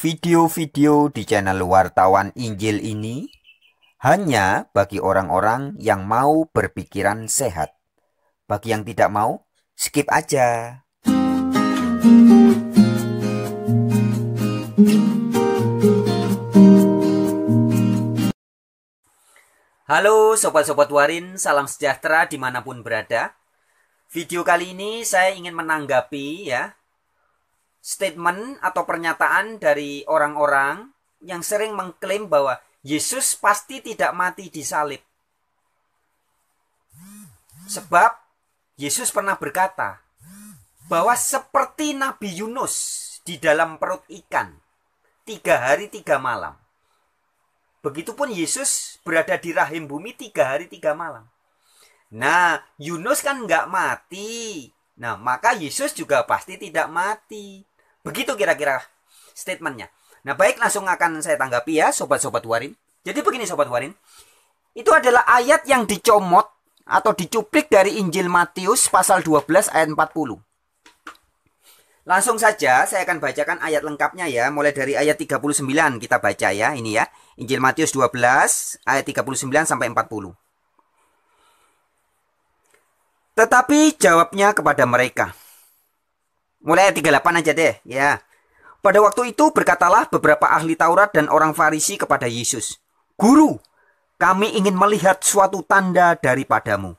Video-video di channel Wartawan Injil ini hanya bagi orang-orang yang mau berpikiran sehat. Bagi yang tidak mau, skip aja. Halo Sobat-Sobat Warin, salam sejahtera dimanapun berada. Video kali ini saya ingin menanggapi statement atau pernyataan dari orang-orang yang sering mengklaim bahwa Yesus pasti tidak mati di salib. Sebab Yesus pernah berkata bahwa seperti Nabi Yunus di dalam perut ikan 3 hari 3 malam. Begitupun Yesus berada di rahim bumi 3 hari 3 malam. Nah, Yunus kan nggak mati. Nah, maka Yesus juga pasti tidak mati. Begitu kira-kira statementnya. Nah, baik, langsung akan saya tanggapi ya, Sobat-Sobat Warin. Jadi begini Sobat Warin. Itu adalah ayat yang dicomot atau dicuplik dari Injil Matius pasal 12 ayat 40. Langsung saja saya akan bacakan ayat lengkapnya ya. Mulai dari ayat 39 kita baca ya. Ini ya. Injil Matius 12 ayat 39 sampai 40. Tetapi jawabnya kepada mereka. Mulai ayat 38 aja deh ya. Pada waktu itu berkatalah beberapa ahli Taurat dan orang Farisi kepada Yesus, "Guru, kami ingin melihat suatu tanda daripadamu."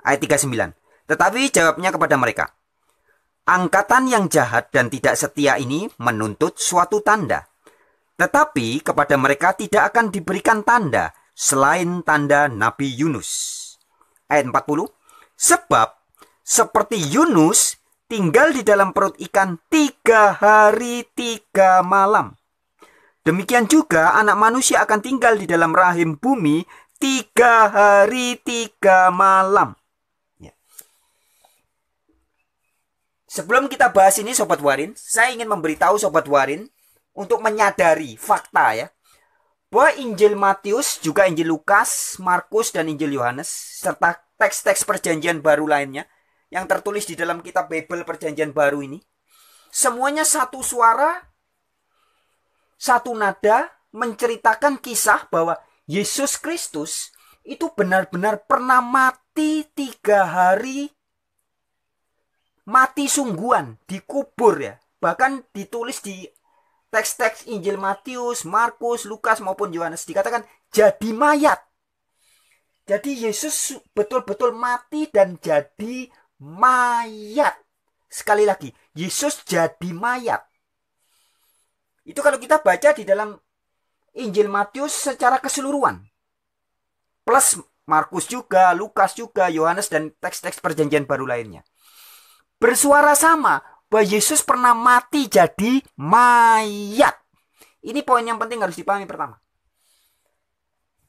Ayat 39. Tetapi jawabnya kepada mereka, "Angkatan yang jahat dan tidak setia ini menuntut suatu tanda. Tetapi kepada mereka tidak akan diberikan tanda selain tanda Nabi Yunus." Ayat 40. Sebab seperti Yunus tinggal di dalam perut ikan 3 hari 3 malam. Demikian juga anak manusia akan tinggal di dalam rahim bumi 3 hari 3 malam. Ya. Sebelum kita bahas ini Sobat Warin, saya ingin memberitahu Sobat Warin untuk menyadari fakta ya. Bahwa Injil Matius, juga Injil Lukas, Markus, dan Injil Yohanes, serta teks-teks perjanjian baru lainnya yang tertulis di dalam kitab Bible perjanjian baru ini, semuanya satu suara, satu nada menceritakan kisah bahwa Yesus Kristus itu benar-benar pernah mati 3 hari, mati sungguhan, dikubur ya. Bahkan ditulis di teks-teks Injil Matius, Markus, Lukas maupun Yohanes dikatakan jadi mayat. Jadi Yesus betul-betul mati dan jadi mayat. Sekali lagi, Yesus jadi mayat. Itu kalau kita baca di dalam Injil Matius secara keseluruhan. Plus Markus juga, Lukas juga, Yohanes dan teks-teks perjanjian baru lainnya. Bersuara sama bahwa Yesus pernah mati jadi mayat. Ini poin yang penting harus dipahami pertama.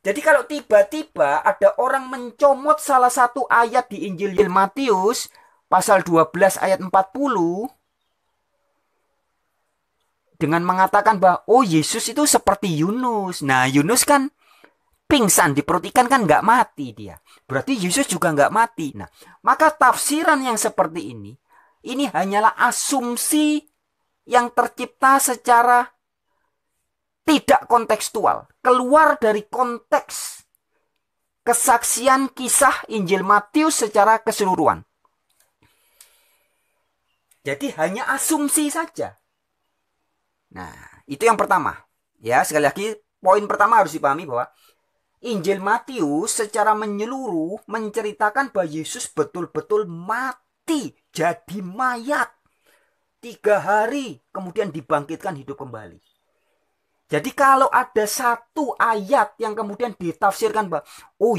Jadi kalau tiba-tiba ada orang mencomot salah satu ayat di Injil Matius pasal 12 ayat 40 dengan mengatakan bahwa Yesus itu seperti Yunus. Nah, Yunus kan pingsan di perut ikan kan nggak mati dia. Berarti Yesus juga nggak mati. Nah, maka tafsiran yang seperti ini hanyalah asumsi yang tercipta secara tidak kontekstual, keluar dari konteks kesaksian kisah Injil Matius secara keseluruhan. Jadi hanya asumsi saja. Nah, itu yang pertama. Ya, sekali lagi poin pertama harus dipahami bahwa Injil Matius secara menyeluruh menceritakan bahwa Yesus betul-betul mati, jadi mayat 3 hari, kemudian dibangkitkan hidup kembali. Jadi kalau ada satu ayat yang kemudian ditafsirkan bahwa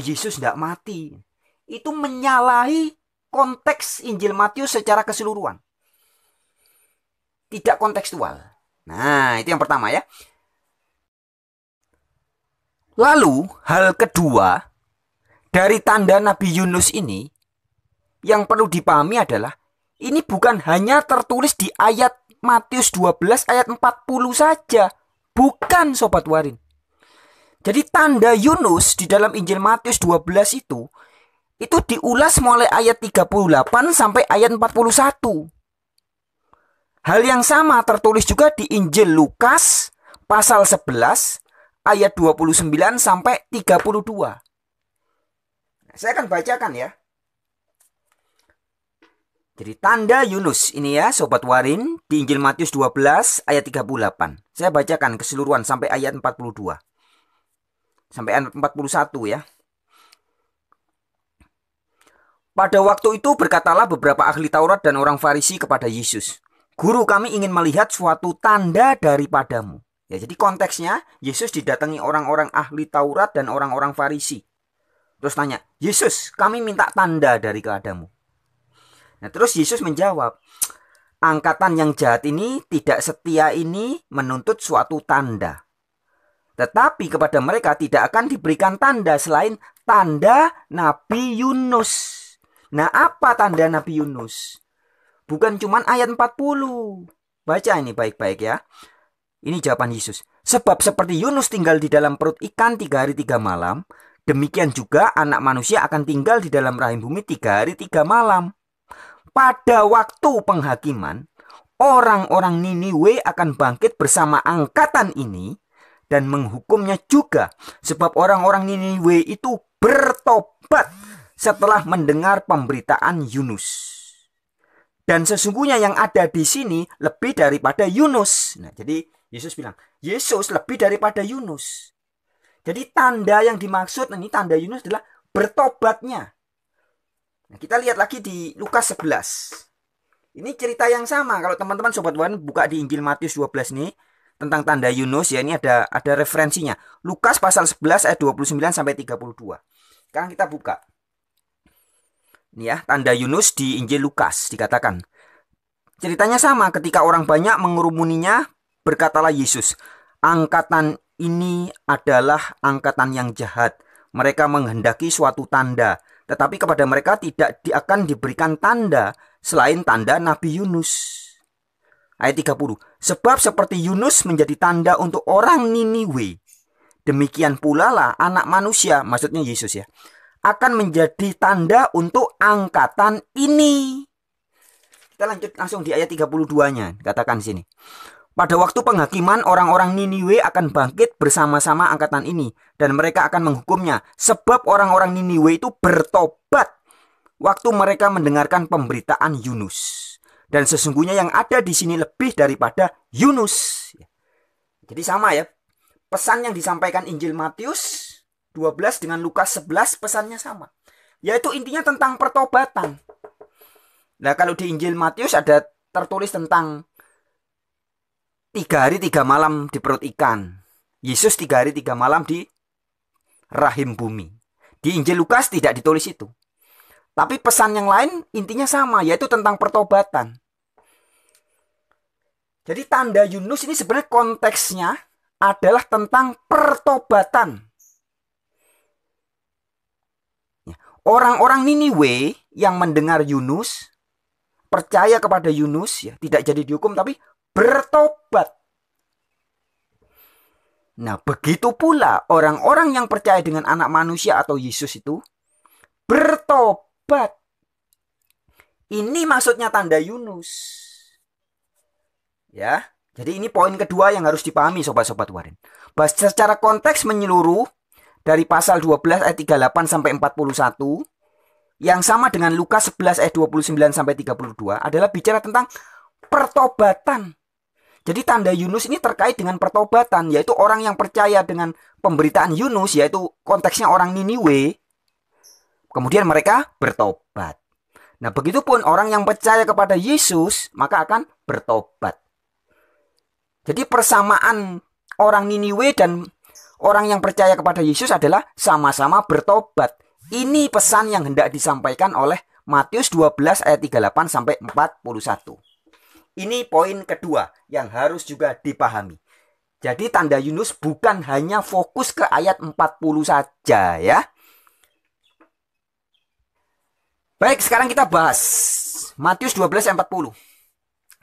Yesus tidak mati, itu menyalahi konteks Injil Matius secara keseluruhan. Tidak kontekstual. Nah, itu yang pertama ya. Lalu hal kedua dari tanda Nabi Yunus ini yang perlu dipahami adalah ini bukan hanya tertulis di ayat Matius 12 ayat 40 saja. Bukan Sobat Warin. Jadi tanda Yunus di dalam Injil Matius 12 itu diulas mulai ayat 38 sampai ayat 41. Hal yang sama tertulis juga di Injil Lukas pasal 11 ayat 29 sampai 32. Saya akan bacakan ya. Jadi tanda Yunus ini ya Sobat Warin di Injil Matius 12 ayat 38. Saya bacakan keseluruhan sampai ayat 42. Sampai ayat 41 ya. Pada waktu itu berkatalah beberapa ahli Taurat dan orang Farisi kepada Yesus, "Guru, kami ingin melihat suatu tanda daripadamu." Ya, jadi konteksnya Yesus didatangi orang-orang ahli Taurat dan orang-orang Farisi. Terus tanya, "Yesus, kami minta tanda dari keadamu." Nah, terus Yesus menjawab, "Angkatan yang jahat ini, tidak setia ini menuntut suatu tanda. Tetapi kepada mereka tidak akan diberikan tanda selain tanda Nabi Yunus." Nah, apa tanda Nabi Yunus? Bukan cuma ayat 40. Baca ini baik-baik ya. Ini jawaban Yesus. "Sebab seperti Yunus tinggal di dalam perut ikan 3 hari 3 malam, demikian juga anak manusia akan tinggal di dalam rahim bumi 3 hari 3 malam. Pada waktu penghakiman, orang-orang Niniwe akan bangkit bersama angkatan ini dan menghukumnya juga. Sebab orang-orang Niniwe itu bertobat setelah mendengar pemberitaan Yunus. Dan sesungguhnya yang ada di sini lebih daripada Yunus." Nah, jadi Yesus bilang, Yesus lebih daripada Yunus. Jadi tanda yang dimaksud, ini tanda Yunus adalah bertobatnya. Nah, kita lihat lagi di Lukas 11. Ini cerita yang sama. Kalau teman-teman Sobat Warin buka di Injil Matius 12 nih, tentang tanda Yunus ya, ini ada referensinya. Lukas pasal 11 ayat 29 sampai 32. Sekarang kita buka. Ini ya, tanda Yunus di Injil Lukas dikatakan. Ceritanya sama, ketika orang banyak mengerumuninya, berkatalah Yesus, "Angkatan ini adalah angkatan yang jahat. Mereka menghendaki suatu tanda, tetapi kepada mereka tidak akan diberikan tanda selain tanda Nabi Yunus." Ayat 30. "Sebab seperti Yunus menjadi tanda untuk orang Niniwe, demikian pula lah anak manusia," maksudnya Yesus ya, "akan menjadi tanda untuk angkatan ini." Kita lanjut langsung di ayat 32-nya. Katakan sini. "Pada waktu penghakiman, orang-orang Niniwe akan bangkit bersama-sama angkatan ini, dan mereka akan menghukumnya. Sebab orang-orang Niniwe itu bertobat waktu mereka mendengarkan pemberitaan Yunus. Dan sesungguhnya yang ada di sini lebih daripada Yunus." Jadi sama ya. Pesan yang disampaikan Injil Matius 12 dengan Lukas 11 pesannya sama. Yaitu intinya tentang pertobatan. Nah, kalau di Injil Matius ada tertulis tentang 3 hari 3 malam di perut ikan. Yesus 3 hari 3 malam di rahim bumi. Di Injil Lukas tidak ditulis itu. Tapi pesan yang lain intinya sama, yaitu tentang pertobatan. Jadi tanda Yunus ini sebenarnya konteksnya adalah tentang pertobatan. Orang-orang Niniwe yang mendengar Yunus, percaya kepada Yunus, ya tidak jadi dihukum tapi bertobat. Nah, begitu pula orang-orang yang percaya dengan anak manusia atau Yesus itu bertobat. Ini maksudnya tanda Yunus. Ya, jadi ini poin kedua yang harus dipahami sobat-sobat Warin. Bahwa secara konteks menyeluruh dari pasal 12 ayat 38 sampai 41 yang sama dengan Lukas 11 ayat 29 sampai 32 adalah bicara tentang pertobatan. Jadi tanda Yunus ini terkait dengan pertobatan, yaitu orang yang percaya dengan pemberitaan Yunus, yaitu konteksnya orang Niniwe. Kemudian mereka bertobat. Nah, begitupun orang yang percaya kepada Yesus, maka akan bertobat. Jadi persamaan orang Niniwe dan orang yang percaya kepada Yesus adalah sama-sama bertobat. Ini pesan yang hendak disampaikan oleh Matius 12 ayat 38 sampai 41. Ini poin kedua yang harus juga dipahami. Jadi tanda Yunus bukan hanya fokus ke ayat 40 saja ya. Baik, sekarang kita bahas Matius 12 ayat 40.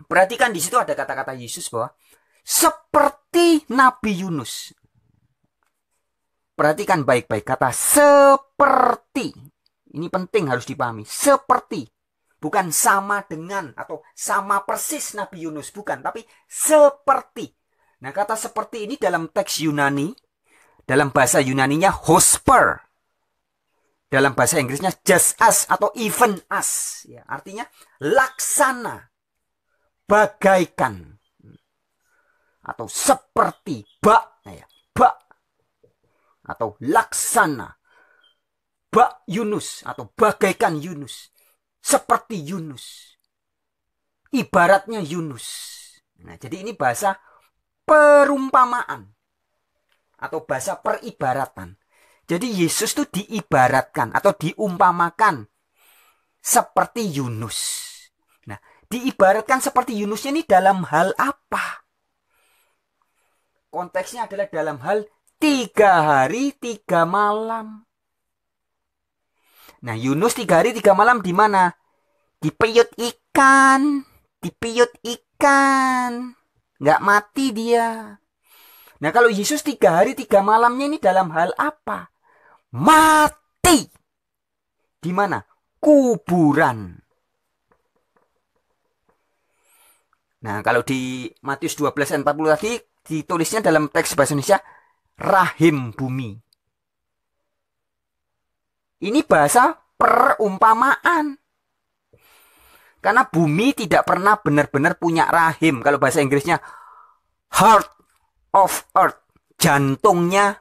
Perhatikan di situ ada kata-kata Yesus bahwa seperti Nabi Yunus. Perhatikan baik-baik kata seperti. Ini penting harus dipahami. Seperti. Bukan sama dengan atau sama persis Nabi Yunus, bukan, tapi seperti. Nah, kata seperti ini dalam teks Yunani, dalam bahasa Yunaninya hosper. Dalam bahasa Inggrisnya just as atau even as. Ya, artinya laksana, bagaikan, atau seperti, bak, ya, bak, atau laksana, bak Yunus, atau bagaikan Yunus, seperti Yunus, ibaratnya Yunus. Nah, jadi ini bahasa perumpamaan atau bahasa peribaratan. Jadi Yesus itu diibaratkan atau diumpamakan seperti Yunus. Nah, diibaratkan seperti Yunusnya ini dalam hal apa? Konteksnya adalah dalam hal 3 hari 3 malam. Nah, Yunus 3 hari 3 malam di mana? Dipiyut ikan. Dipiyut ikan. Nggak mati dia. Nah, kalau Yesus 3 hari 3 malamnya ini dalam hal apa? Mati. Di mana? Kuburan. Nah, kalau di Matius 12 ayat 40 tadi ditulisnya dalam teks bahasa Indonesia rahim bumi. Ini bahasa perumpamaan. Karena bumi tidak pernah benar-benar punya rahim. Kalau bahasa Inggrisnya heart of earth, jantungnya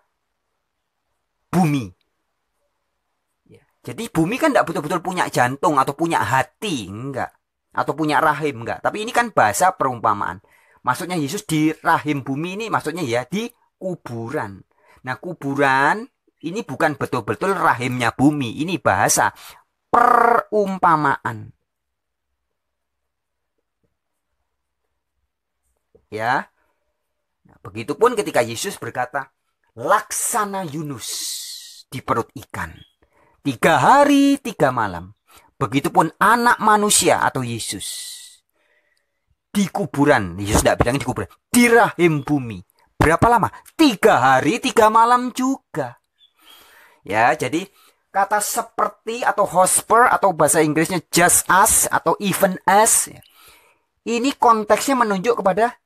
bumi. Jadi bumi kan tidak betul-betul punya jantung atau punya hati, enggak. Atau punya rahim, enggak. Tapi ini kan bahasa perumpamaan. Maksudnya Yesus di rahim bumi ini maksudnya ya di kuburan. Nah, kuburan ini bukan betul-betul rahimnya bumi. Ini bahasa perumpamaan. Ya. Nah, begitupun ketika Yesus berkata, laksana Yunus di perut ikan. 3 hari 3 malam. Begitupun anak manusia atau Yesus. Di kuburan. Yesus tidak bilangnya di kuburan. Di rahim bumi. Berapa lama? 3 hari 3 malam juga. Ya, jadi kata seperti atau hosper atau bahasa Inggrisnya just as atau even as. Ini konteksnya menunjuk kepada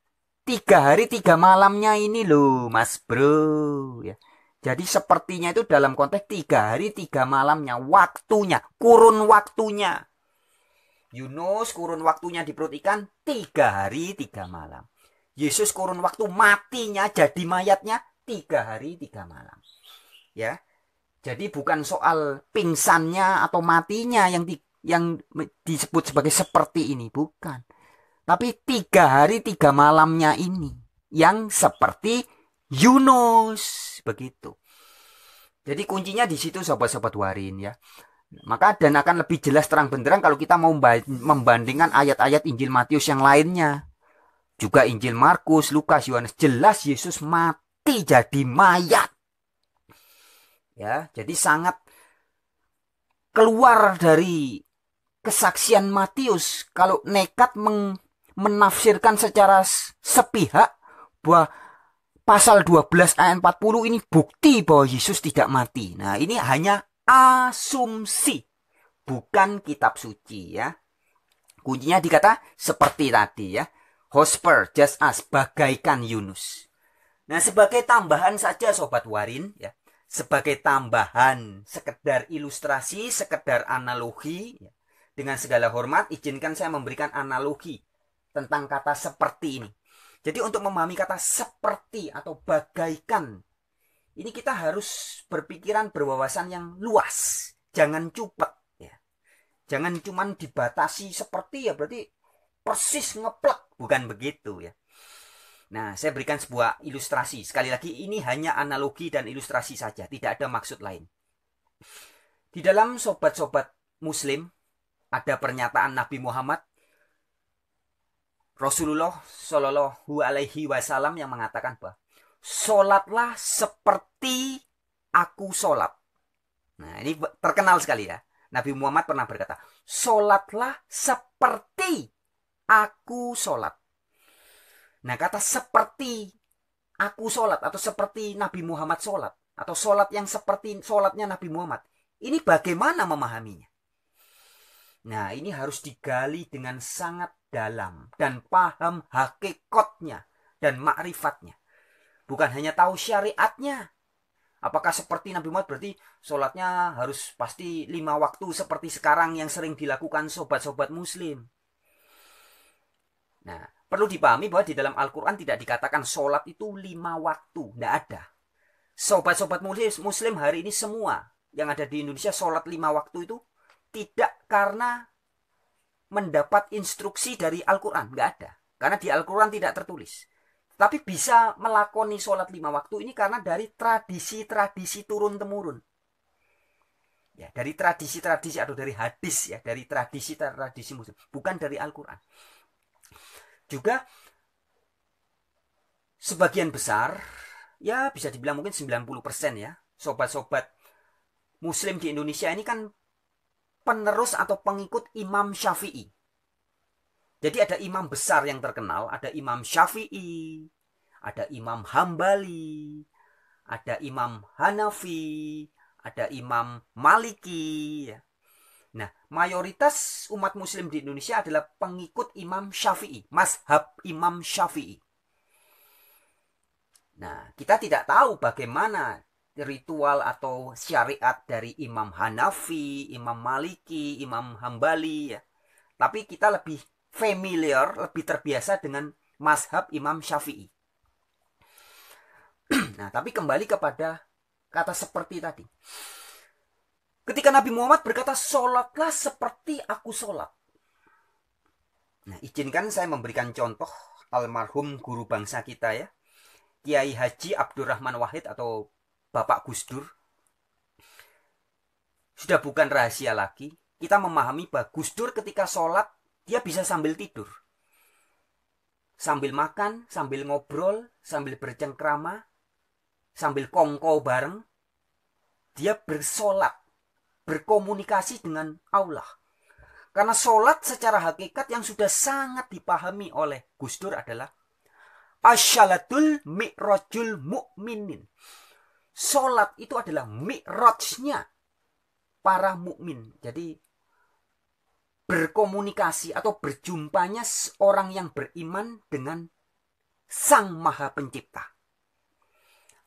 3 hari 3 malamnya ini loh, Mas Bro. Ya. Jadi sepertinya itu dalam konteks 3 hari 3 malamnya. Waktunya, kurun waktunya. Yunus kurun waktunya di perut ikan 3 hari 3 malam. Yesus kurun waktu matinya jadi mayatnya 3 hari 3 malam. Ya. Jadi bukan soal pingsannya atau matinya yang disebut sebagai seperti ini. Bukan. Tapi 3 hari 3 malamnya ini. Yang seperti Yunus. Begitu. Jadi kuncinya di situ sobat-sobat warin ya. Maka dan akan lebih jelas terang benderang kalau kita mau membandingkan ayat-ayat Injil Matius yang lainnya. Juga Injil Markus, Lukas, Yohanes. Jelas Yesus mati jadi mayat. Ya, jadi sangat keluar dari kesaksian Matius kalau nekat menafsirkan secara sepihak bahwa pasal 12 ayat 40 ini bukti bahwa Yesus tidak mati. Nah, ini hanya asumsi, bukan kitab suci ya. Kuncinya dikata seperti tadi ya. Hosper, just as, bagaikan Yunus. Nah, sebagai tambahan saja sobat warin ya. Sebagai tambahan, sekedar ilustrasi, sekedar analogi ya. Dengan segala hormat, izinkan saya memberikan analogi tentang kata seperti ini. Jadi untuk memahami kata seperti atau bagaikan, ini kita harus berpikiran berwawasan yang luas. Jangan cupet. Ya. Jangan cuma dibatasi seperti ya berarti persis ngeplek. Bukan begitu ya. Nah, saya berikan sebuah ilustrasi. Sekali lagi ini hanya analogi dan ilustrasi saja. Tidak ada maksud lain. Di dalam sobat-sobat muslim ada pernyataan Nabi Muhammad Rasulullah Shallallahu Alaihi Wasallam yang mengatakan bahwa sholatlah seperti aku sholat. Nah, ini terkenal sekali ya. Nabi Muhammad pernah berkata, sholatlah seperti aku sholat. Nah, kata seperti aku sholat atau seperti Nabi Muhammad sholat atau sholat yang seperti sholatnya Nabi Muhammad, ini bagaimana memahaminya? Nah, ini harus digali dengan sangat dalam dan paham hakikatnya dan makrifatnya. Bukan hanya tahu syariatnya. Apakah seperti Nabi Muhammad berarti sholatnya harus pasti 5 waktu seperti sekarang yang sering dilakukan sobat-sobat muslim. Nah, perlu dipahami bahwa di dalam Al-Quran tidak dikatakan sholat itu 5 waktu. Tidak ada. Sobat-sobat muslim hari ini semua yang ada di Indonesia sholat 5 waktu itu tidak karena mendapat instruksi dari Al-Quran. Nggak ada. Karena di Al-Quran tidak tertulis. Tapi bisa melakoni sholat 5 waktu ini karena dari tradisi-tradisi turun-temurun. Ya, dari tradisi-tradisi atau dari hadis ya, dari tradisi-tradisi muslim, bukan dari Al-Quran. Juga sebagian besar, ya bisa dibilang mungkin 90% ya, sobat-sobat muslim di Indonesia ini kan penerus atau pengikut Imam Syafi'i. Jadi ada imam besar yang terkenal, ada Imam Syafi'i, ada Imam Hambali, ada Imam Hanafi, ada Imam Maliki. Nah, mayoritas umat muslim di Indonesia adalah pengikut Imam Syafi'i, mazhab Imam Syafi'i. Nah, kita tidak tahu bagaimana ritual atau syariat dari Imam Hanafi, Imam Maliki, Imam Hambali ya. Tapi kita lebih familiar, lebih terbiasa dengan mazhab Imam Syafi'i. Nah, tapi kembali kepada kata seperti tadi. Ketika Nabi Muhammad berkata, sholatlah seperti aku sholat. Nah, izinkan saya memberikan contoh almarhum guru bangsa kita ya, Kiai Haji Abdurrahman Wahid atau Bapak Gus Dur. Sudah bukan rahasia lagi, kita memahami bahwa Gus Dur ketika sholat, dia bisa sambil tidur. Sambil makan, sambil ngobrol, sambil bercengkrama, sambil kongko bareng, dia bersolat, berkomunikasi dengan Allah. Karena solat secara hakikat yang sudah sangat dipahami oleh Gus Dur adalah asyalatul mi'rajul mu'minin. Solat itu adalah mi'rajnya para mukmin. Jadi berkomunikasi atau berjumpanya orang yang beriman dengan Sang Maha Pencipta.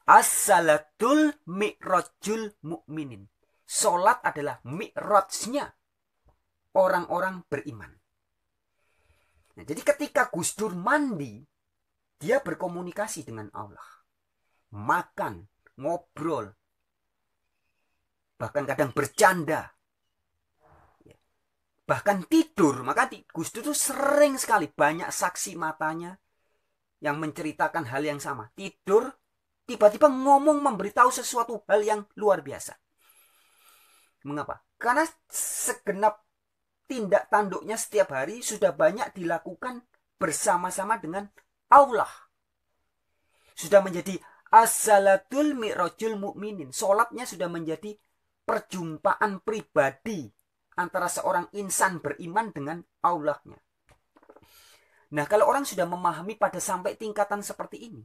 As-salatul mi'rajul mu'minin. Solat adalah mi'rajnya orang-orang beriman. Nah, jadi ketika Gus Dur mandi, dia berkomunikasi dengan Allah. Makan, ngobrol, bahkan kadang bercanda. Bahkan tidur. Maka Gus Dur itu sering sekali, banyak saksi matanya yang menceritakan hal yang sama. Tidur, tiba-tiba ngomong memberitahu sesuatu hal yang luar biasa. Mengapa? Karena segenap tindak tanduknya setiap hari sudah banyak dilakukan bersama-sama dengan Allah. Sudah menjadi as-salatul mi'rajul mu'minin. Solatnya sudah menjadi perjumpaan pribadi antara seorang insan beriman dengan Allahnya. Nah, kalau orang sudah memahami pada sampai tingkatan seperti ini,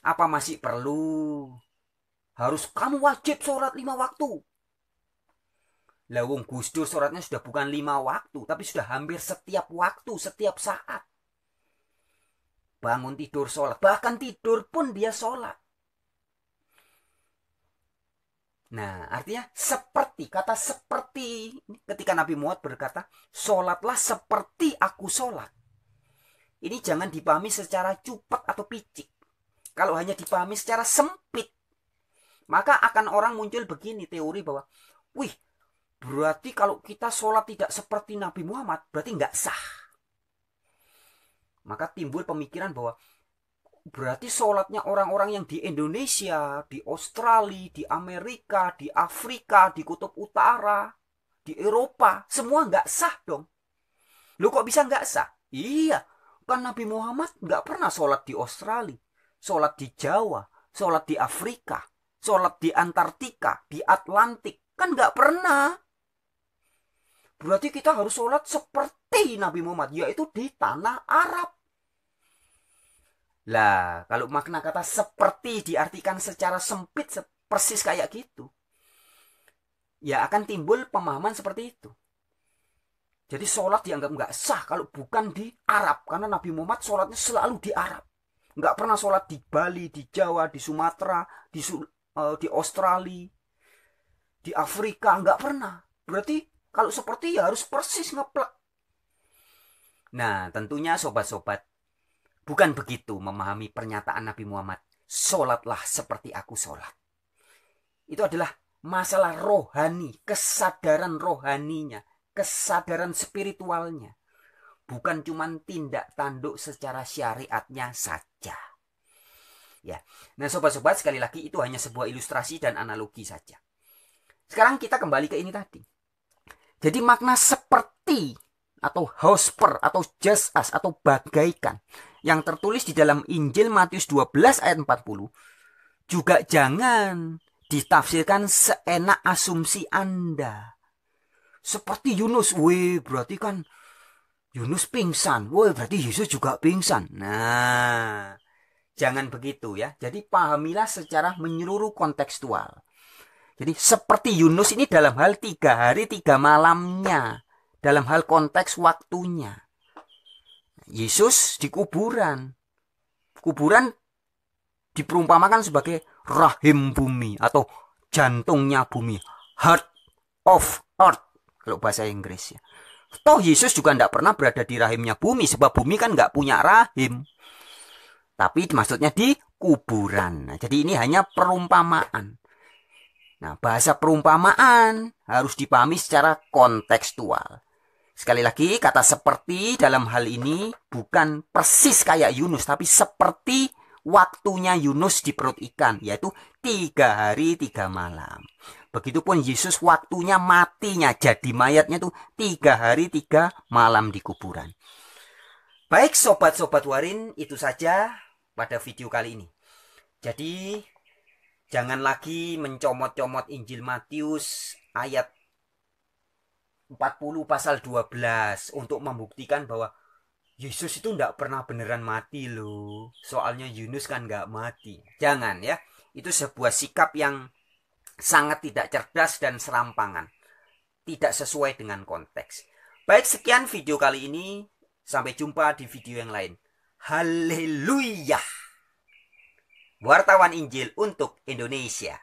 apa masih perlu harus kamu wajib sholat 5 waktu? Lawung Gus Dur sholatnya sudah bukan 5 waktu, tapi sudah hampir setiap waktu, setiap saat. Bangun tidur sholat, bahkan tidur pun dia sholat. Nah, artinya seperti, kata seperti, ketika Nabi Muhammad berkata, sholatlah seperti aku sholat. Ini jangan dipahami secara cupat atau picik. Kalau hanya dipahami secara sempit, maka akan orang muncul begini teori bahwa, wih, berarti kalau kita sholat tidak seperti Nabi Muhammad, berarti nggak sah. Maka timbul pemikiran bahwa berarti sholatnya orang-orang yang di Indonesia, di Australia, di Amerika, di Afrika, di Kutub Utara, di Eropa, semua nggak sah dong. Loh kok bisa nggak sah? Iya, kan Nabi Muhammad nggak pernah sholat di Australia, sholat di Jawa, sholat di Afrika, sholat di Antartika, di Atlantik. Kan nggak pernah. Berarti kita harus sholat seperti Nabi Muhammad, yaitu di tanah Arab. Lah, kalau makna kata seperti diartikan secara sempit persis kayak gitu. ya akan timbul pemahaman seperti itu. Jadi sholat dianggap nggak sah kalau bukan di Arab. Karena Nabi Muhammad sholatnya selalu di Arab. Nggak pernah sholat di Bali, di Jawa, di Sumatera, di Australia, di Afrika. Nggak pernah. Berarti kalau seperti ya harus persis ngeplek. Nah, tentunya sobat-sobat, bukan begitu memahami pernyataan Nabi Muhammad. Sholatlah seperti aku sholat. Itu adalah masalah rohani, kesadaran rohaninya, kesadaran spiritualnya. Bukan cuma tindak tanduk secara syariatnya saja. Ya. Nah, sobat-sobat, sekali lagi itu hanya sebuah ilustrasi dan analogi saja. Sekarang kita kembali ke ini tadi. Jadi makna seperti atau hosper atau just as atau bagaikan yang tertulis di dalam Injil Matius 12 ayat 40 juga jangan ditafsirkan seenak asumsi Anda. Seperti Yunus, weh berarti kan Yunus pingsan, weh berarti Yesus juga pingsan. Nah, jangan begitu ya. Jadi pahamilah secara menyeluruh kontekstual. Jadi seperti Yunus ini dalam hal 3 hari 3 malamnya. Dalam hal konteks waktunya. Yesus di kuburan. Kuburan diperumpamakan sebagai rahim bumi atau jantungnya bumi. Heart of earth. Kalau bahasa Inggris ya. Toh Yesus juga tidak pernah berada di rahimnya bumi. Sebab bumi kan nggak punya rahim. Tapi maksudnya di kuburan. Nah, jadi ini hanya perumpamaan. Nah, bahasa perumpamaan harus dipahami secara kontekstual. Sekali lagi, kata seperti dalam hal ini bukan persis kayak Yunus, tapi seperti waktunya Yunus di perut ikan, yaitu 3 hari 3 malam. Begitupun Yesus waktunya matinya, jadi mayatnya itu 3 hari 3 malam di kuburan. Baik sobat-sobat Warin, itu saja pada video kali ini. Jadi jangan lagi mencomot-comot Injil Matius ayat 40 pasal 12 untuk membuktikan bahwa Yesus itu tidak pernah beneran mati loh. Soalnya Yunus kan nggak mati. Jangan ya. Itu sebuah sikap yang sangat tidak cerdas dan serampangan. Tidak sesuai dengan konteks. Baik, sekian video kali ini. Sampai jumpa di video yang lain. Haleluya. Wartawan Injil untuk Indonesia.